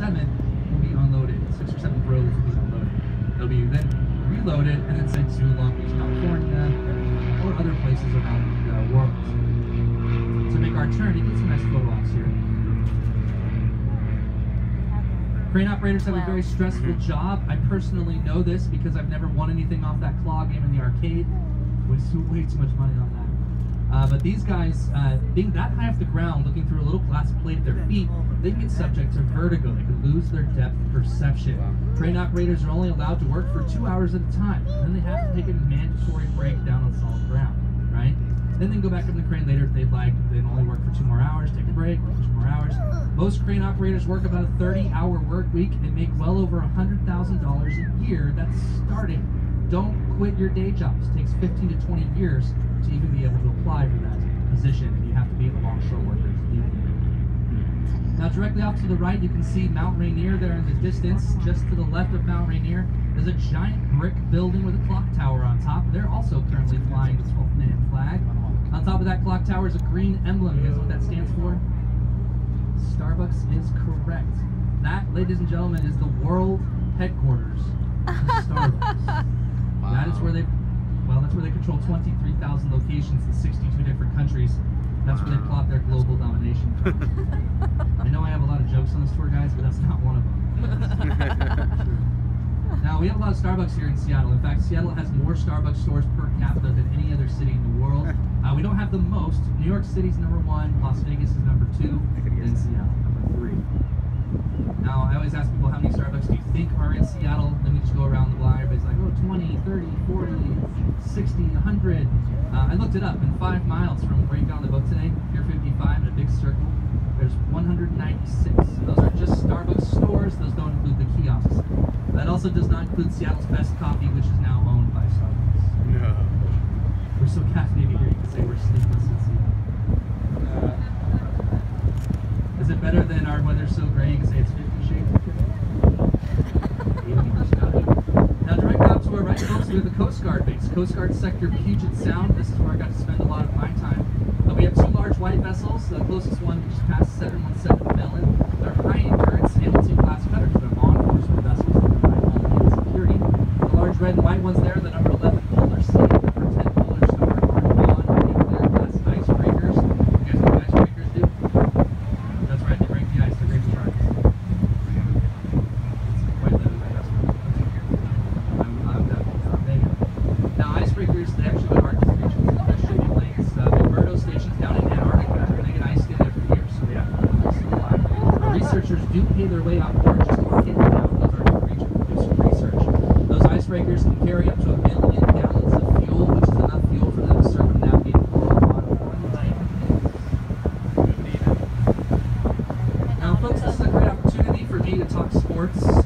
7 will be unloaded. 6 or 7 rows will be unloaded. They'll be then reloaded and then sent to Long Beach, California, or other places around the world. To make our turn, you get some nice photo ops here. Crane operators have a very stressful job. I personally know this because I've never won anything off that claw game in the arcade. Wasted way too much money on that. But these guys, being that high off the ground, looking through a little glass plate at their feet, they can get subject to vertigo. They can lose their depth perception. Crane operators are only allowed to work for 2 hours at a time. And then they have to take a mandatory break down on solid ground, right? Then they can go back up in the crane later if they'd like. They'd only work for 2 more hours, take a break, work for 2 more hours. Most crane operators work about a 30-hour work week and make well over $100,000 a year. That's starting. Don't quit your day jobs. It takes 15 to 20 years to even be able to apply for that position, and you have to be a longshore worker to do it. Now, directly off to the right, you can see Mount Rainier there in the distance. Just to the left of Mount Rainier is a giant brick building with a clock tower on top. They're also currently flying the 12th man flag. On top of that clock tower is a green emblem. You guys know what that stands for? Starbucks is correct. That, ladies and gentlemen, is the world headquarters of Starbucks. Wow. That is where they, well, that's where they control 23,000 locations in 62 different countries. That's where they plot their global domination from. I know I have a lot of jokes on this tour, guys, but that's not one of them. Now, we have a lot of Starbucks here in Seattle. In fact, Seattle has more Starbucks stores per capita than any other city in the world. We don't have the most. New York City's number 1, Las Vegas is number 2, and Seattle number 3. Now, I always ask people, how many Starbucks do you think are in Seattle? Then we just go around the block. Everybody's like, oh, 20, 30, 40, 60, 100. I looked it up. In 5 miles from where you got on the boat today, Pier 55 in a big circle, there's 196. Those are just Starbucks stores. Those don't include the kiosks. That also does not include Seattle's Best Coffee, which is now owned by Starbucks. No. We're so caffeinated here, you can say we're sleepless in Seattle. Is it better than our weather's so gray you can say it's 50 shades? Now, directly out to our right, folks, we have the Coast Guard base. Coast Guard Sector Puget Sound. This is where I got to spend a lot of my time. We have 2 large white vessels. The closest one just passed 717 Mellon. They're high endurance Hamilton-class cutters. They're law enforcement vessels that provide homeland security. The large red and white ones there, the number 11 Polar Sea, the number 10 Polar Star, are non-nuclear-class icebreakers. You guys know what icebreakers do? That's right, they break the ice. They're great sharks. It's quite literally icebreakers. I'm definitely not. Now, icebreakers, they actually go to Arctic regions. Shipping lanes, McMurdo stations down in Antarctica, and they get iced in every year. So yeah, researchers do pay their way out there just to get down to those Arctic regions and do some research. Those icebreakers can carry up to 1 million gallons of fuel, which is enough fuel for them to circumnavigate the world on 1 night. Now, folks, this is a great opportunity for me to talk sports.